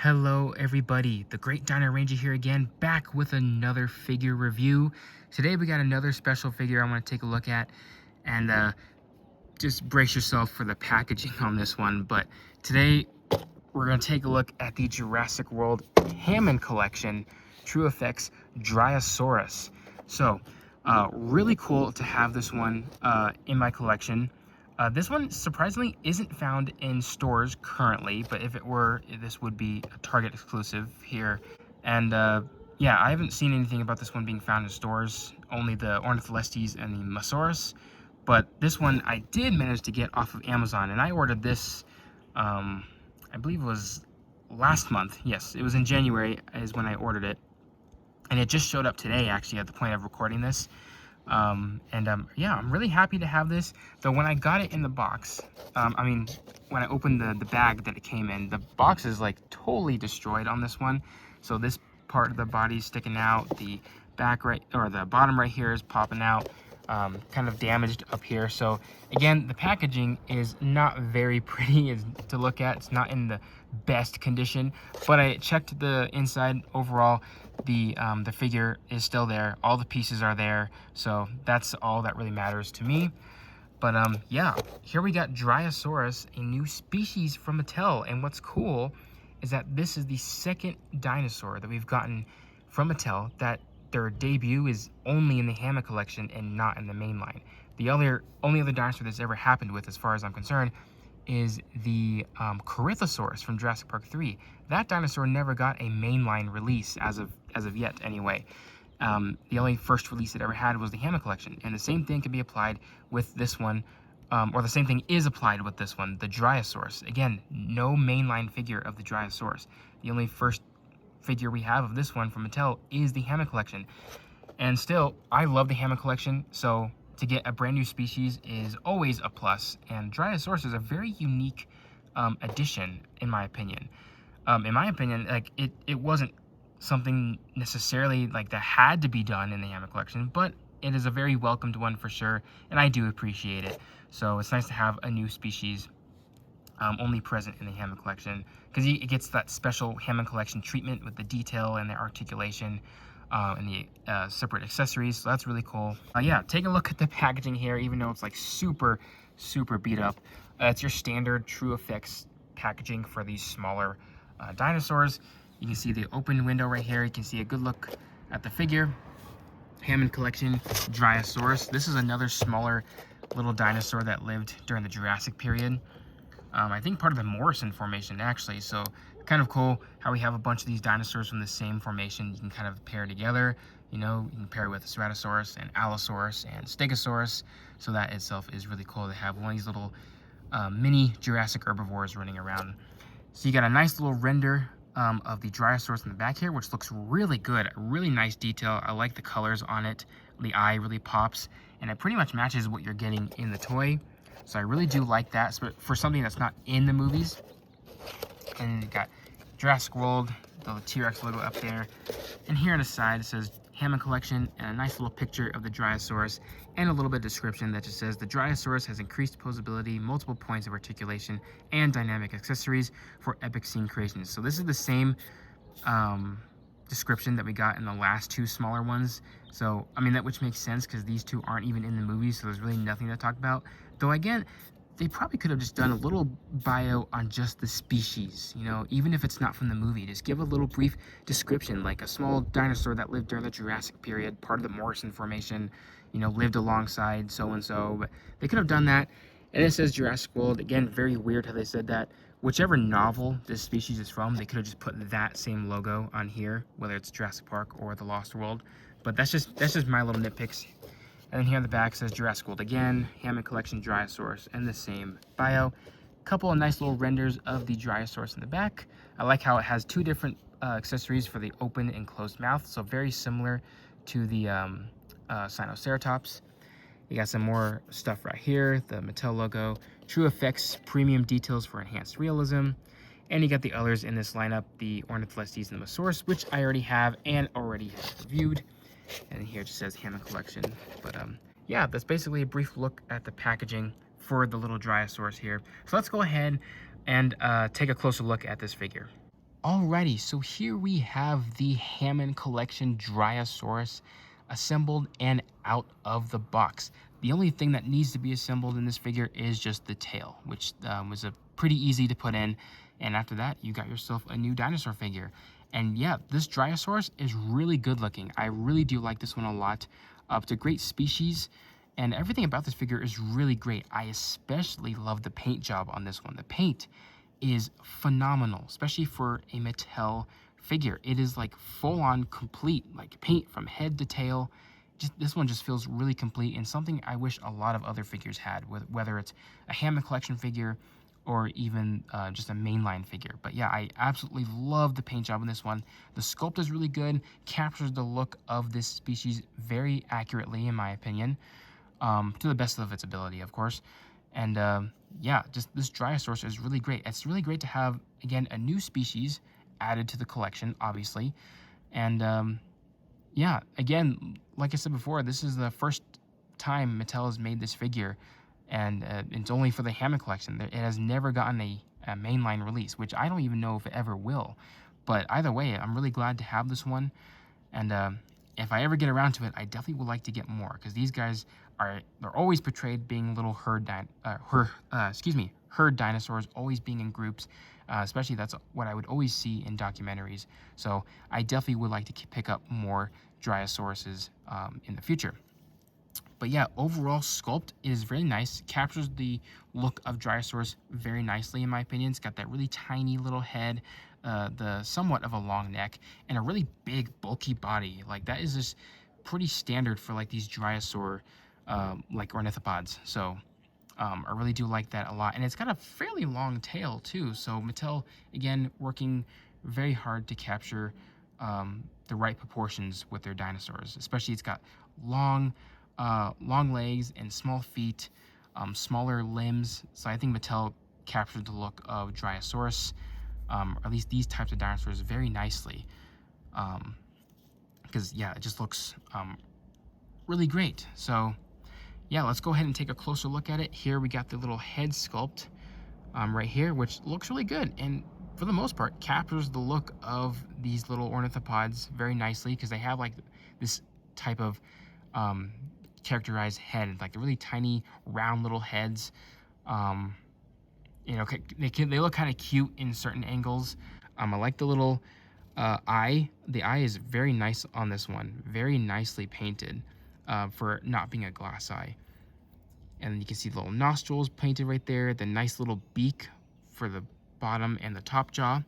Hello everybody, the Great Dino Ranger here again, back with another figure review. Today we got another special figure I want to take a look at, and just brace yourself for the packaging on this one. But today we're going to take a look at the Jurassic World Hammond collection, True Effects Dryosaurus. So, really cool to have this one in my collection. This one surprisingly isn't found in stores currently, but if it were, this would be a Target exclusive here. And yeah, I haven't seen anything about this one being found in stores, only the Ornitholestes and the Mosaurus. But this one I did manage to get off of Amazon, and I ordered this, I believe it was last month. Yes, it was in January is when I ordered it. And it just showed up today, actually, at the point of recording this. Yeah, I'm really happy to have this. Though when I got it in the box, when I opened the bag that it came in, the box is like totally destroyed on this one. So this part of the body is sticking out, the back right, or the bottom right here is popping out, kind of damaged up here. So again, the packaging is not very pretty to look at. It's not in the best condition, but I checked the inside. Overall, the figure is still there, all the pieces are there, so that's all that really matters to me. But yeah, here we got Dryosaurus, a new species from Mattel, and what's cool is that this is the second dinosaur that we've gotten from Mattel that their debut is only in the Hammond collection and not in the main line. The only other dinosaur that's ever happened with, as far as I'm concerned, is the Corythosaurus from Jurassic Park 3. That dinosaur never got a mainline release as of yet, anyway. The only first release it ever had was the Hammond collection, and the same thing can be applied with this one, or the same thing is applied with this one, the Dryosaurus. Again, no mainline figure of the Dryosaurus. The only first figure we have of this one from Mattel is the Hammond collection, and still, I love the Hammond collection, so to get a brand new species is always a plus, and Dryosaurus is a very unique addition, in my opinion. Like it wasn't something necessarily like that had to be done in the Hammond collection, but it is a very welcomed one for sure, and I do appreciate it. So it's nice to have a new species only present in the Hammond collection, because it gets that special Hammond collection treatment with the detail and the articulation and the separate accessories, so that's really cool. Yeah, take a look at the packaging here, even though it's like super beat up. It's your standard True Effects packaging for these smaller dinosaurs. You can see the open window right here. You can see a good look at the figure. Hammond collection, Dryosaurus. This is another smaller little dinosaur that lived during the Jurassic period. I think part of the Morrison formation, actually. So kind of cool how we have a bunch of these dinosaurs from the same formation. You can kind of pair together. You know, you can pair with Ceratosaurus and Allosaurus and Stegosaurus. So that itself is really cool to have one of these little mini Jurassic herbivores running around. So you got a nice little render of the Dryosaurus in the back here, which looks really good. Really nice detail. I like the colors on it. The eye really pops, and it pretty much matches what you're getting in the toy. So I really do like that for something that's not in the movies. And you got Jurassic World, the T-Rex logo up there. And here on the side it says Hammond collection, and a nice little picture of the Dryosaurus, and a little bit of description that just says the Dryosaurus has increased posability, multiple points of articulation, and dynamic accessories for epic scene creations. So this is the same description that we got in the last two smaller ones. So I mean, which makes sense because these two aren't even in the movie, so there's really nothing to talk about. Though again, they probably could have just done a little bio on just the species, you know, even if it's not from the movie. Just give a little brief description, like a small dinosaur that lived during the Jurassic period, part of the Morrison formation, you know, lived alongside so-and-so. But they could have done that. And it says Jurassic World. Again, very weird how they said that. Whichever novel this species is from, they could have just put that same logo on here, whether it's Jurassic Park or The Lost World. But that's just my little nitpicks. And then here on the back says Jurassic World again, Hammond collection Dryosaurus, and the same bio. Couple of nice little renders of the Dryosaurus in the back. I like how it has two different accessories for the open and closed mouth, so very similar to the Sinoceratops. You got some more stuff right here, the Mattel logo, True Effects premium details for enhanced realism, and you got the others in this lineup, the Ornitholestes and the Mosaurus, which I already have and already have reviewed. And here it just says Hammond collection. But yeah, that's basically a brief look at the packaging for the little Dryosaurus here. So let's go ahead and take a closer look at this figure. Alrighty, so here we have the Hammond collection Dryosaurus assembled and out of the box. The only thing that needs to be assembled in this figure is just the tail, which was a pretty easy to put in. And after that, you got yourself a new dinosaur figure. And yeah, this Dryosaurus is really good looking. I really do like this one a lot. It's a great species, and everything about this figure is really great. I especially love the paint job on this one. The paint is phenomenal, especially for a Mattel figure. It is like full-on complete, like paint from head to tail. This one just feels really complete, and something I wish a lot of other figures had, whether it's a Hammond collection figure or even just a mainline figure. But yeah, I absolutely love the paint job on this one. The sculpt is really good, captures the look of this species very accurately, in my opinion, to the best of its ability, of course. And yeah, just this Dryosaurus is really great. It's really great to have, again, a new species added to the collection, obviously. And yeah, again, like I said before, this is the first time Mattel has made this figure, and it's only for the Hammond collection. It has never gotten a mainline release, which I don't even know if it ever will. But either way, I'm really glad to have this one. And if I ever get around to it, I definitely would like to get more, because these guys they're always portrayed being little herd dinosaurs, always being in groups. Especially that's what I would always see in documentaries. So I definitely would like to pick up more Dryosauruses in the future. But yeah, overall sculpt is very nice. Captures the look of Dryosaurus very nicely, in my opinion. It's got that really tiny little head, the somewhat of a long neck, and a really big, bulky body. Like, that is just pretty standard for like these Dryosaur like ornithopods. So I really do like that a lot. And it's got a fairly long tail too. So Mattel, again, working very hard to capture the right proportions with their dinosaurs. Especially it's got long legs and small feet, smaller limbs. So I think Mattel captured the look of Dryosaurus, or at least these types of dinosaurs, very nicely. Because yeah, it just looks really great. So yeah, let's go ahead and take a closer look at it. Here we got the little head sculpt right here, which looks really good, and for the most part captures the look of these little ornithopods very nicely, because they have like this type of characterized head, like the really tiny round little heads. You know, they look kind of cute in certain angles. I like the little eye. The eye is very nice on this one, very nicely painted for not being a glass eye. And you can see the little nostrils painted right there, the nice little beak for the bottom and the top jaw.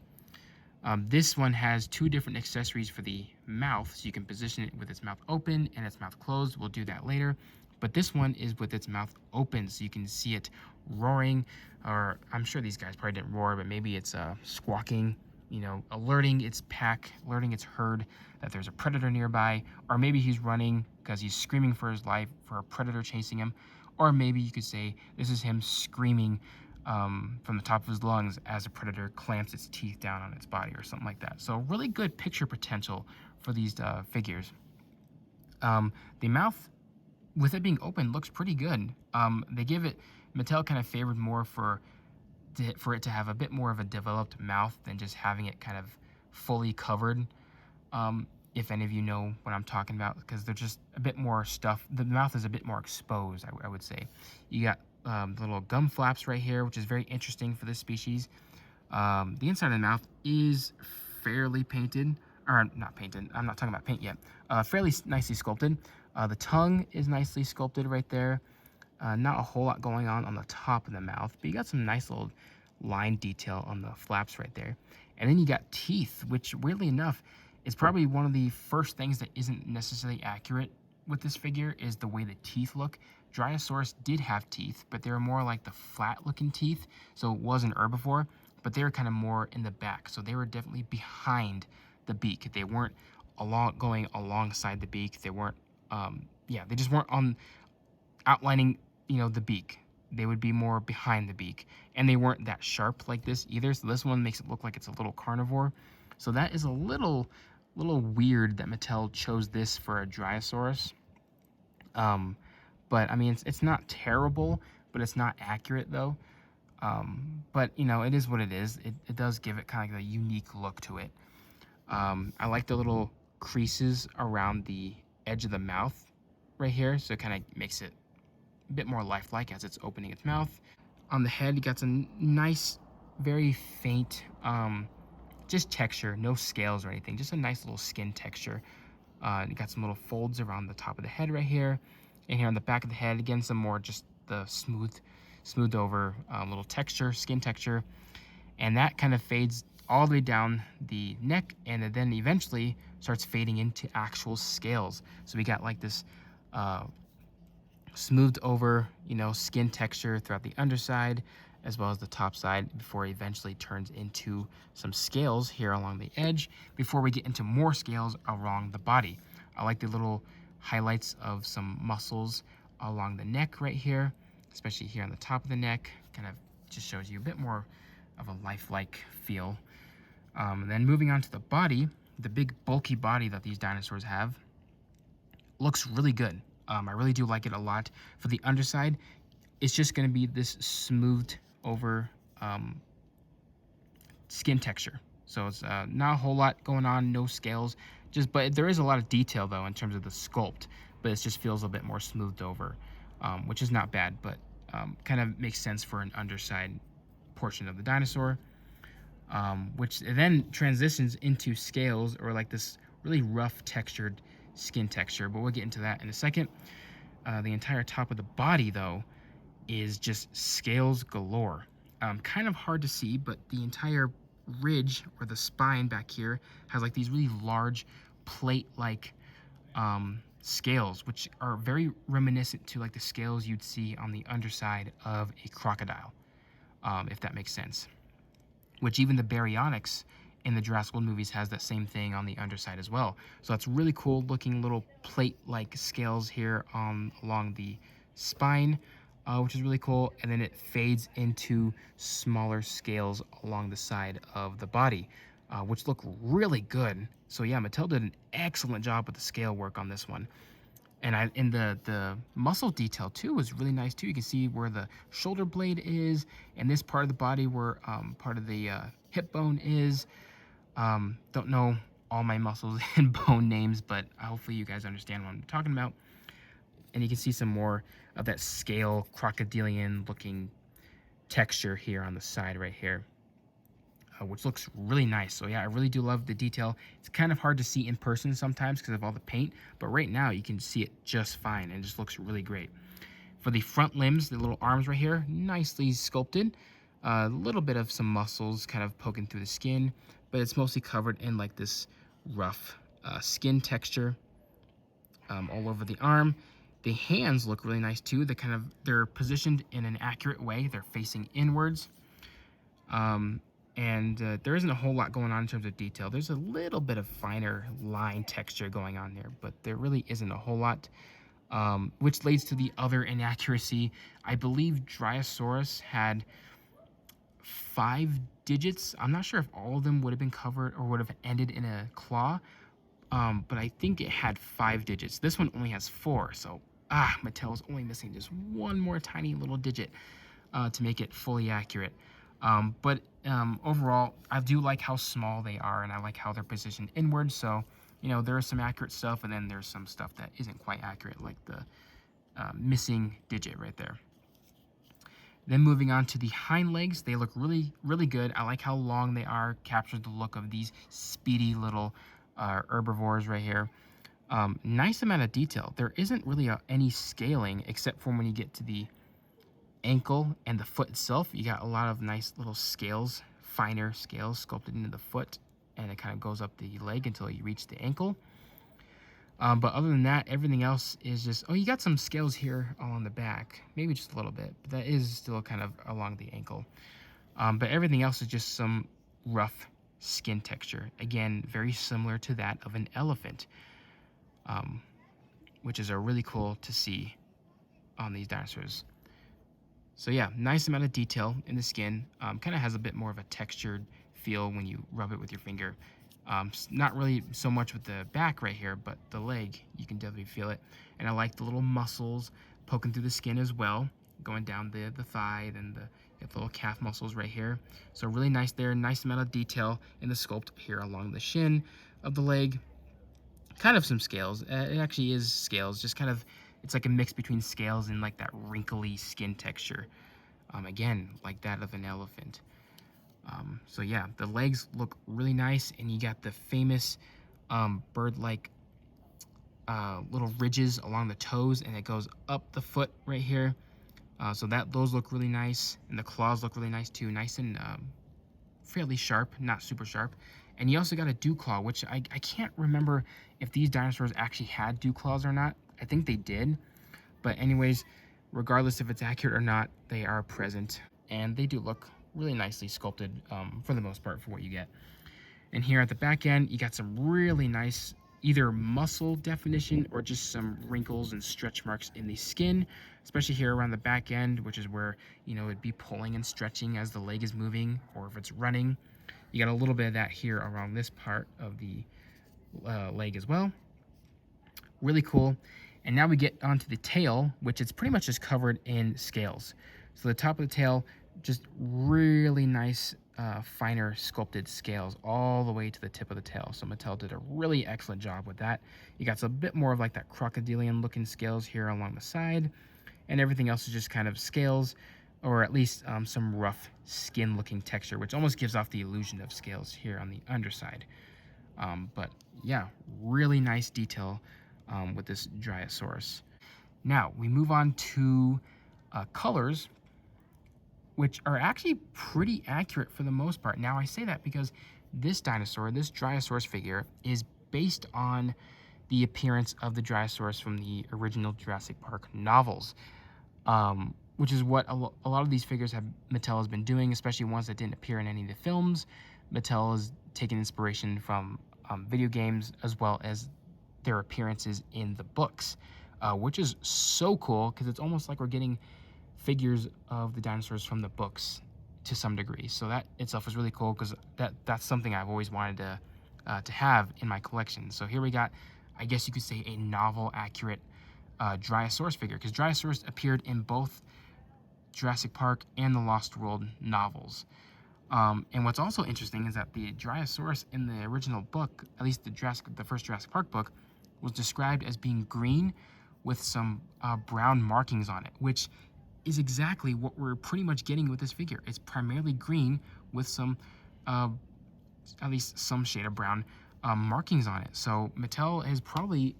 This one has two different accessories for the mouth, so you can position it with its mouth open and its mouth closed. We'll do that later. But this one is with its mouth open, so you can see it roaring, or I'm sure these guys probably didn't roar, but maybe it's squawking, you know, alerting its pack, alerting its herd that there's a predator nearby, or maybe he's running because he's screaming for his life for a predator chasing him, or maybe you could say this is him screaming from the top of his lungs as a predator clamps its teeth down on its body or something like that. So really good picture potential for these figures. The mouth, with it being open, looks pretty good. They give it, Mattel kind of favored more for it to have a bit more of a developed mouth than just having it kind of fully covered. If any of you know what I'm talking about, because they're just a bit more stuff. The mouth is a bit more exposed, I would say. You got the little gum flaps right here, which is very interesting for this species. The inside of the mouth is fairly painted, or not painted, I'm not talking about paint yet. Fairly nicely sculpted. The tongue is nicely sculpted right there. Not a whole lot going on the top of the mouth, but you got some nice little line detail on the flaps right there. And then you got teeth, which weirdly enough is probably one of the first things that isn't necessarily accurate with this figure, is the way the teeth look. Dryosaurus did have teeth, but they were more like the flat looking teeth, so it was an herbivore, but they were kind of more in the back, so they were definitely behind the beak. They weren't going alongside the beak. They weren't they just weren't on outlining, you know, the beak. They would be more behind the beak, and they weren't that sharp like this either, so this one makes it look like it's a little carnivore. So that is a little weird that Mattel chose this for a Dryosaurus. But I mean, it's not terrible, but it's not accurate though. But you know, it is what it is. It does give it kind of like a unique look to it. I like the little creases around the edge of the mouth right here, so it kind of makes it a bit more lifelike as it's opening its mouth. On the head, you got some nice, very faint, just texture, no scales or anything, just a nice little skin texture. You got some little folds around the top of the head right here, and here on the back of the head, again, some more just the smoothed over little texture, skin texture, and that kind of fades all the way down the neck, and it then eventually starts fading into actual scales. So we got like this smoothed over, you know, skin texture throughout the underside as well as the top side before it eventually turns into some scales here along the edge before we get into more scales along the body. I like the little highlights of some muscles along the neck right here, especially here on the top of the neck. Kind of just shows you a bit more of a lifelike feel. Then moving on to the body, the big bulky body that these dinosaurs have looks really good. I really do like it a lot. For the underside, it's just going to be this smoothed over skin texture. So it's not a whole lot going on, no scales. But there is a lot of detail though in terms of the sculpt. But it just feels a bit more smoothed over, which is not bad, but kind of makes sense for an underside portion of the dinosaur. Which then transitions into scales or like this really rough textured skin texture, but we'll get into that in a second. The entire top of the body though is just scales galore. Kind of hard to see, but the entire ridge or the spine back here has like these really large plate-like scales, which are very reminiscent to like the scales you'd see on the underside of a crocodile, if that makes sense. Which even the baryonyx in the Jurassic World movies has that same thing on the underside as well. So that's really cool looking little plate-like scales here along the spine, which is really cool. And then it fades into smaller scales along the side of the body, which look really good. So yeah, Mattel did an excellent job with the scale work on this one. And the muscle detail too was really nice too. You can see where the shoulder blade is, and this part of the body where part of the hip bone is. Don't know all my muscles and bone names, but hopefully you guys understand what I'm talking about. And you can see some more of that scale crocodilian looking texture here on the side right here, which looks really nice. So yeah, I really do love the detail. It's kind of hard to see in person sometimes because of all the paint, but right now you can see it just fine and it just looks really great. For the front limbs, the little arms right here, nicely sculpted. A little bit of some muscles kind of poking through the skin, but it's mostly covered in like this rough skin texture all over the arm. The hands look really nice too. They're positioned in an accurate way. They're facing inwards. There isn't a whole lot going on in terms of detail. There's a little bit of finer line texture going on there, but there really isn't a whole lot, which leads to the other inaccuracy. I believe Dryosaurus had 5 digits. I'm not sure if all of them would have been covered or would have ended in a claw, but I think it had 5 digits. This one only has 4, so Mattel's only missing just one more tiny little digit to make it fully accurate. But overall, I do like how small they are, and I like how they're positioned inward. So, you know, there is some accurate stuff, and then there's some stuff that isn't quite accurate, like the missing digit right there. Then moving on to the hind legs, they look really, really good. I like how long they are, captures the look of these speedy little herbivores right here. Nice amount of detail. There isn't really any scaling except for when you get to the ankle and the foot itself. You got a lot of nice little scales, finer scales sculpted into the foot, and it kind of goes up the leg until you reach the ankle. But other than that, everything else is just, you got some scales here along the back, maybe just a little bit, but that is still kind of along the ankle. But everything else is just some rough skin texture. Again, very similar to that of an elephant, which is really cool to see on these dinosaurs. So yeah, nice amount of detail in the skin. Kind of has a bit more of a textured feel when you rub it with your finger. Not really so much with the back right here, but the leg, you can definitely feel it. And I like the little muscles poking through the skin as well, going down the thigh, and Got the little calf muscles right here. So really nice there. Nice amount of detail in the sculpt here along the shin of the leg. Kind of some scales. It actually is scales, just kind of, it's like a mix between scales and like that wrinkly skin texture. Again, like that of an elephant. So yeah, the legs look really nice, and you got the famous bird-like little ridges along the toes, and it goes up the foot right here. So those look really nice, and the claws look really nice too, nice and fairly sharp, not super sharp. And you also got a dew claw, which I can't remember if these dinosaurs actually had dew claws or not. I think they did, but anyways, regardless if it's accurate or not, they are present, and they do look really nicely sculpted for the most part for what you get. And here at the back end, you got some really nice either muscle definition or just some wrinkles and stretch marks in the skin, especially here around the back end, which is where, you know, it'd be pulling and stretching as the leg is moving, or if it's running. You got a little bit of that here around this part of the leg as well. Really cool. And now we get onto the tail, which it's pretty much just covered in scales. So the top of the tail, just really nice, finer sculpted scales all the way to the tip of the tail. So Mattel did a really excellent job with that. You got a bit more of like that crocodilian looking scales here along the side, and everything else is just kind of scales, or at least some rough skin looking texture, which almost gives off the illusion of scales here on the underside. But yeah, really nice detail with this Dryosaurus. Now we move on to colors, which are actually pretty accurate for the most part. Now I say that because this dinosaur, this Dryosaurus figure, is based on the appearance of the Dryosaurus from the original Jurassic Park novels, which is what a lot of these figures Mattel has been doing, especially ones that didn't appear in any of the films. Mattel has taken inspiration from video games as well as their appearances in the books, which is so cool because it's almost like we're getting figures of the dinosaurs from the books to some degree. So that itself is really cool because that's something I've always wanted to have in my collection. So here we got, I guess you could say, a novel accurate Dryosaurus figure, because Dryosaurus appeared in both Jurassic Park and the Lost World novels. And what's also interesting is that the Dryosaurus in the original book, at least the first Jurassic Park book, was described as being green with some brown markings on it, which is exactly what we're pretty much getting with this figure. It's primarily green with some, at least some shade of brown markings on it. So Mattel has probably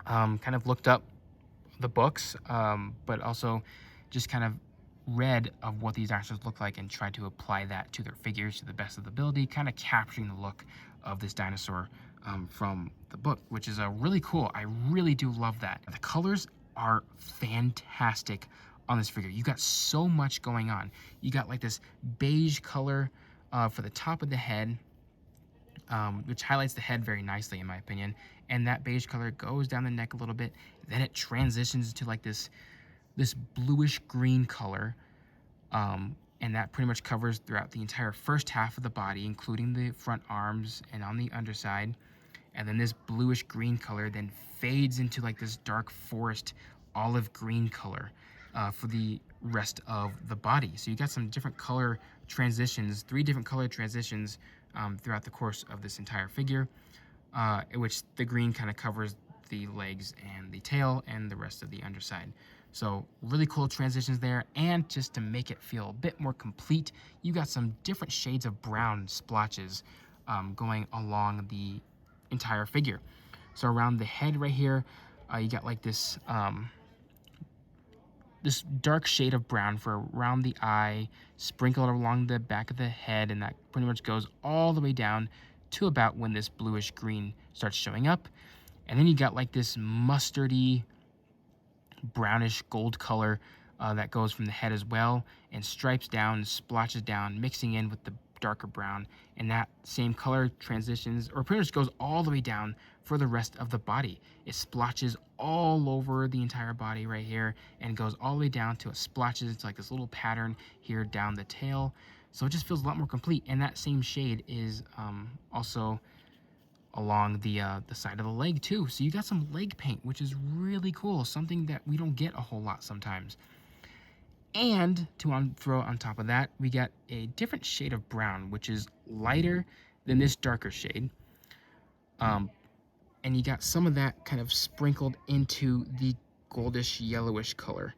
kind of looked up the books, but also just kind of read of what these dinosaurs look like and tried to apply that to their figures to the best of the ability, kind of capturing the look of this dinosaur from the book, which is really cool. I really do love that. The colors are fantastic on this figure. You got so much going on. You got like this beige color for the top of the head, which highlights the head very nicely in my opinion, and that beige color goes down the neck a little bit, then it transitions to like this bluish green color, and that pretty much covers throughout the entire first half of the body, including the front arms and on the underside. And then this bluish green color then fades into like this dark forest olive green color for the rest of the body. So you got some different color transitions, 3 different color transitions throughout the course of this entire figure, in which the green kind of covers the legs and the tail and the rest of the underside. So really cool transitions there, and just to make it feel a bit more complete, you got some different shades of brown splotches going along the entire figure. So around the head right here, you got like this this dark shade of brown for around the eye, sprinkled along the back of the head, and that pretty much goes all the way down to about when this bluish green starts showing up. And then you got like this mustardy brownish gold color that goes from the head as well, and stripes down, splotches down, mixing in with the darker brown, and that same color transitions or pretty much goes all the way down for the rest of the body. It splotches all over the entire body right here and goes all the way down to it splotches. It's like this little pattern here down the tail, so it just feels a lot more complete. And that same shade is also along the side of the leg too. So you got some leg paint, which is really cool, something that we don't get a whole lot sometimes. And to throw on top of that, we got a different shade of brown, which is lighter than this darker shade. And you got some of that kind of sprinkled into the goldish yellowish color,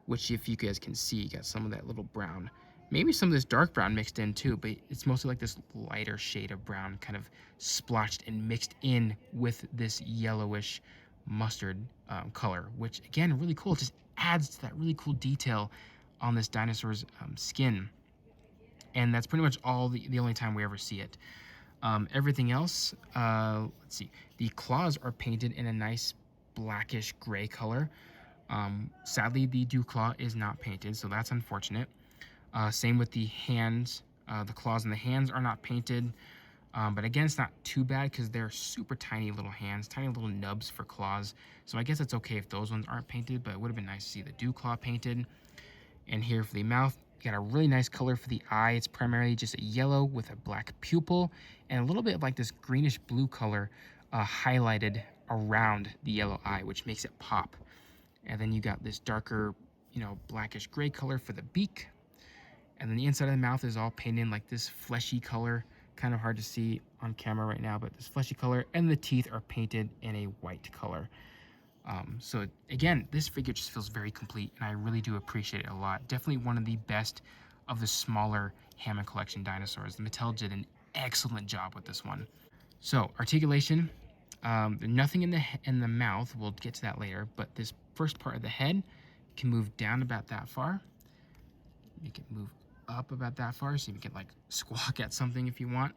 which if you guys can see, you got some of that little brown. Maybe some of this dark brown mixed in too, but it's mostly like this lighter shade of brown kind of splotched and mixed in with this yellowish mustard color, which again, really cool. It just adds to that really cool detail on this dinosaur's skin. And that's pretty much the only time we ever see it. Everything else, let's see, the claws are painted in a nice blackish gray color. Sadly, the dew claw is not painted, so that's unfortunate. Same with the hands. The claws and the hands are not painted. But again, it's not too bad because they're super tiny little hands, tiny little nubs for claws. So I guess it's okay if those ones aren't painted, but it would have been nice to see the dew claw painted. And here for the mouth, you got a really nice color for the eye. It's primarily just a yellow with a black pupil and a little bit of like this greenish blue color highlighted around the yellow eye, which makes it pop. And then you got this darker, blackish gray color for the beak. And then the inside of the mouth is all painted in like this fleshy color. Kind of hard to see on camera right now, but this fleshy color. And the teeth are painted in a white color. So again, this figure just feels very complete, and I really do appreciate it a lot. Definitely one of the best of the smaller Hammond collection dinosaurs. Mattel did an excellent job with this one. So articulation, nothing in the mouth. We'll get to that later, but this first part of the head can move down about that far. Make it move up about that far, so you can like squawk at something if you want.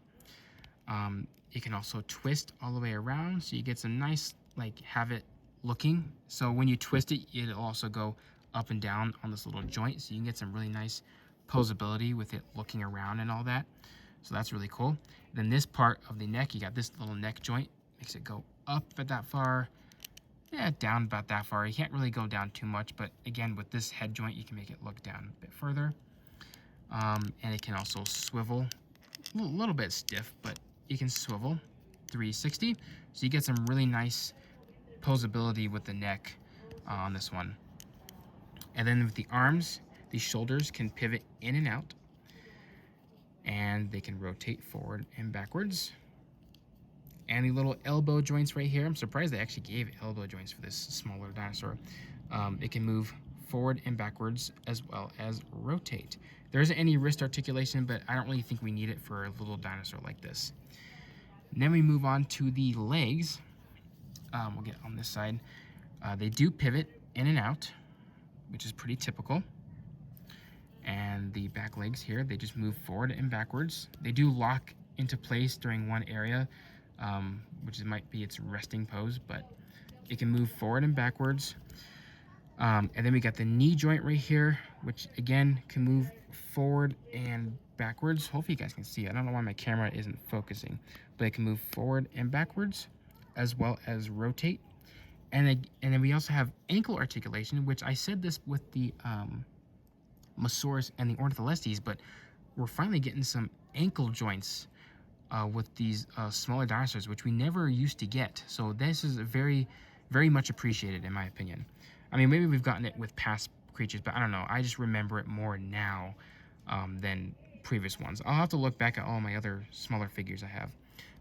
It can also twist all the way around, so you get some nice have it looking. So when you twist it, it'll also go up and down on this little joint, so you can get some really nice posability with it looking around and all that. So that's really cool. Then this part of the neck, you got this little neck joint, makes it go up at that far, down about that far. You can't really go down too much, but again, with this head joint, you can make it look down a bit further. And it can also swivel, a little bit stiff, but you can swivel 360. So you get some really nice posability with the neck on this one. And then with the arms, the shoulders can pivot in and out, and they can rotate forward and backwards. And the little elbow joints right here, I'm surprised they actually gave elbow joints for this smaller dinosaur. It can move forward and backwards as well as rotate. There isn't any wrist articulation, but I don't really think we need it for a little dinosaur like this. And then we move on to the legs. We'll get on this side. They do pivot in and out, which is pretty typical. And the back legs here, they just move forward and backwards. They do lock into place during one area, which might be its resting pose, but it can move forward and backwards. And then we got the knee joint right here, which again can move forward and backwards. Hopefully you guys can see. I don't know why my camera isn't focusing, but it can move forward and backwards as well as rotate. And then we also have ankle articulation, which I said this with the Mosaurus and the Ornitholestes, but we're finally getting some ankle joints with these smaller dinosaurs, which we never used to get. So this is very, very much appreciated in my opinion. I mean, maybe we've gotten it with past creatures, but I don't know. I just remember it more now than previous ones. I'll have to look back at all my other smaller figures I have.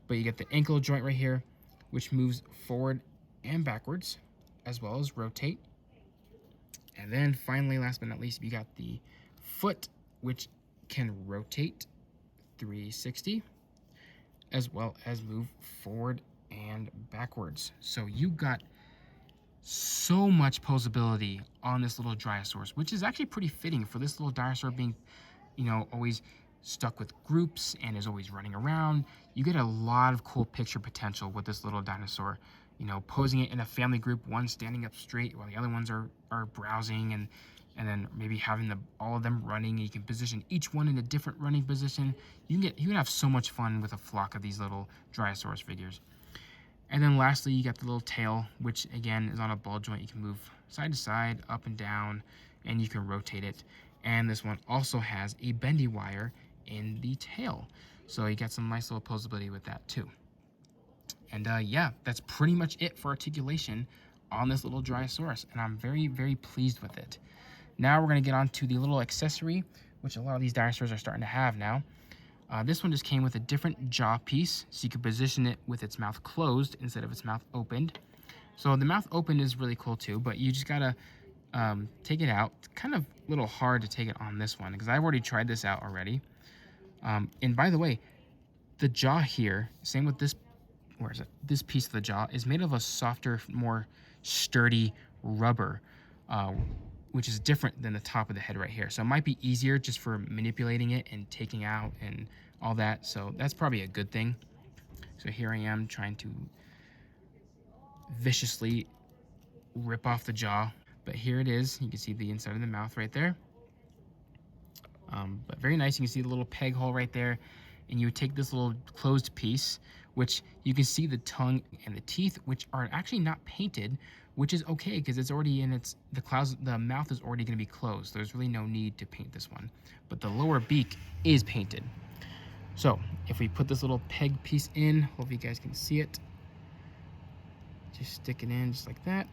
But you get the ankle joint right here, which moves forward and backwards, as well as rotate. And then finally, last but not least, we got the foot, which can rotate 360, as well as move forward and backwards. So you got so much posability on this little Dryosaurus, which is actually pretty fitting for this little dinosaur being, always stuck with groups and is always running around. You get a lot of cool picture potential with this little dinosaur, posing it in a family group, one standing up straight while the other ones are browsing, and then maybe having all of them running. You can position each one in a different running position. You can have so much fun with a flock of these little Dryosaurus figures. And then lastly, you got the little tail, which again is on a ball joint. You can move side to side, up and down, and you can rotate it. And this one also has a bendy wire in the tail. So you got some nice little posability with that too. And yeah, that's pretty much it for articulation on this little Dryosaurus. And I'm very, very pleased with it. Now we're going to get on to the little accessory, which a lot of these dinosaurs are starting to have now. This one just came with a different jaw piece, so you can position it with its mouth closed instead of its mouth opened. So the mouth open is really cool too, but you just gotta take it out. It's kind of a little hard to take it on this one because I've already tried this out already. And by the way, the jaw here, same with this, where is it? This piece of the jaw is made of a softer, more sturdy rubber, which is different than the top of the head right here. So it might be easier just for manipulating it and taking out and all that. So that's probably a good thing. So here I am trying to viciously rip off the jaw, but here it is. You can see the inside of the mouth right there. But very nice. You can see the little peg hole right there, and you would take this little closed piece, which you can see the tongue and the teeth, which are actually not painted, which is okay because it's already in the mouth is already going to be closed. There's really no need to paint this one, but the lower beak is painted. So if we put this little peg piece in, hope you guys can see it. Just stick it in just like that.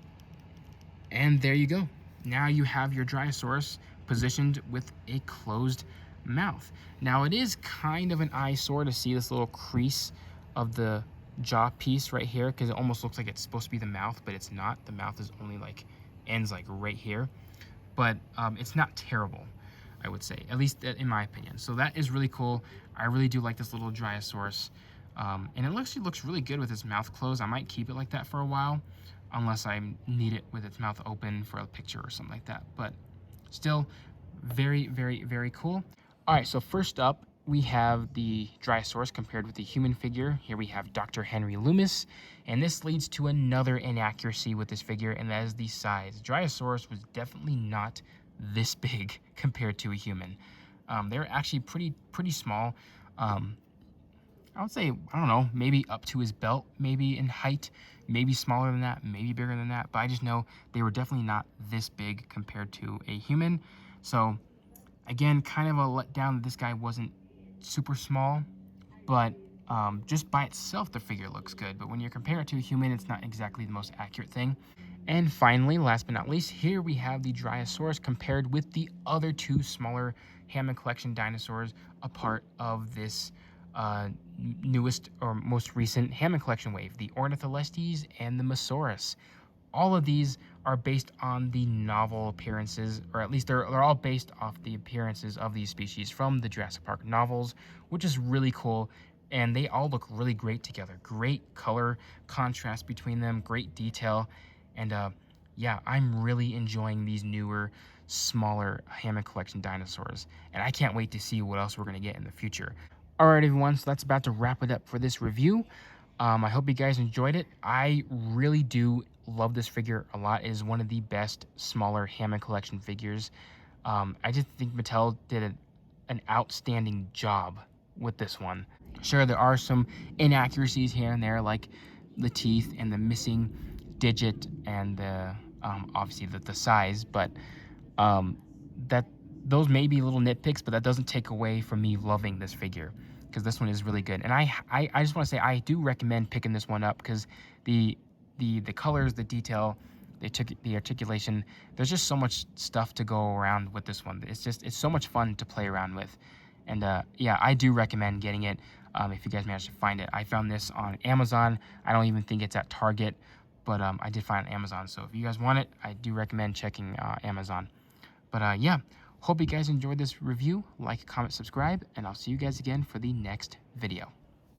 And there you go. Now you have your Dryosaurus positioned with a closed mouth. Now it is kind of an eyesore to see this little crease of the jaw piece right here because it almost looks like it's supposed to be the mouth, but it's not. The mouth is only ends right here. But it's not terrible, I would say, at least in my opinion. So that is really cool. I really do like this little Dryosaurus. And it actually looks really good with its mouth closed. I might keep it like that for a while, unless I need it with its mouth open for a picture or something like that. But still, very, very, very cool. All right, so first up, we have the Dryosaurus compared with the human figure. Here we have Dr. Henry Loomis, and this leads to another inaccuracy with this figure, and that is the size. Dryosaurus was definitely not this big compared to a human. They're actually pretty small. I would say, I don't know, maybe up to his belt, maybe in height, maybe smaller than that, maybe bigger than that. But I just know they were definitely not this big compared to a human. So again, kind of a letdown that this guy wasn't super small, but just by itself, the figure looks good. But when you compare it to a human, it's not exactly the most accurate thing. And finally, last but not least, here we have the Dryosaurus compared with the other two smaller Hammond collection dinosaurs, a part of this newest or most recent Hammond collection wave, the Ornitholestes and the Mosaurus. All of these are based on the novel appearances, or at least they're all based off the appearances of these species from the Jurassic Park novels, which is really cool. And they all look really great together. Great color contrast between them, great detail. And yeah, I'm really enjoying these newer, smaller Hammond collection dinosaurs. And I can't wait to see what else we're going to get in the future. Alright everyone, so that's about to wrap it up for this review. I hope you guys enjoyed it. I really do love this figure a lot. It is one of the best smaller Hammond collection figures. I just think Mattel did an outstanding job with this one. Sure, there are some inaccuracies here and there, like the teeth and the missing digit and the obviously the size, but those may be little nitpicks, but that doesn't take away from me loving this figure, because this one is really good. And I just want to say I do recommend picking this one up because the colors, the detail, the articulation, there's just so much stuff to go around with this one. It's so much fun to play around with. And yeah, I do recommend getting it if you guys manage to find it. I found this on Amazon. I don't even think it's at Target, but I did find it on Amazon. So if you guys want it, I do recommend checking Amazon. But yeah, hope you guys enjoyed this review. Like, comment, subscribe, and I'll see you guys again for the next video.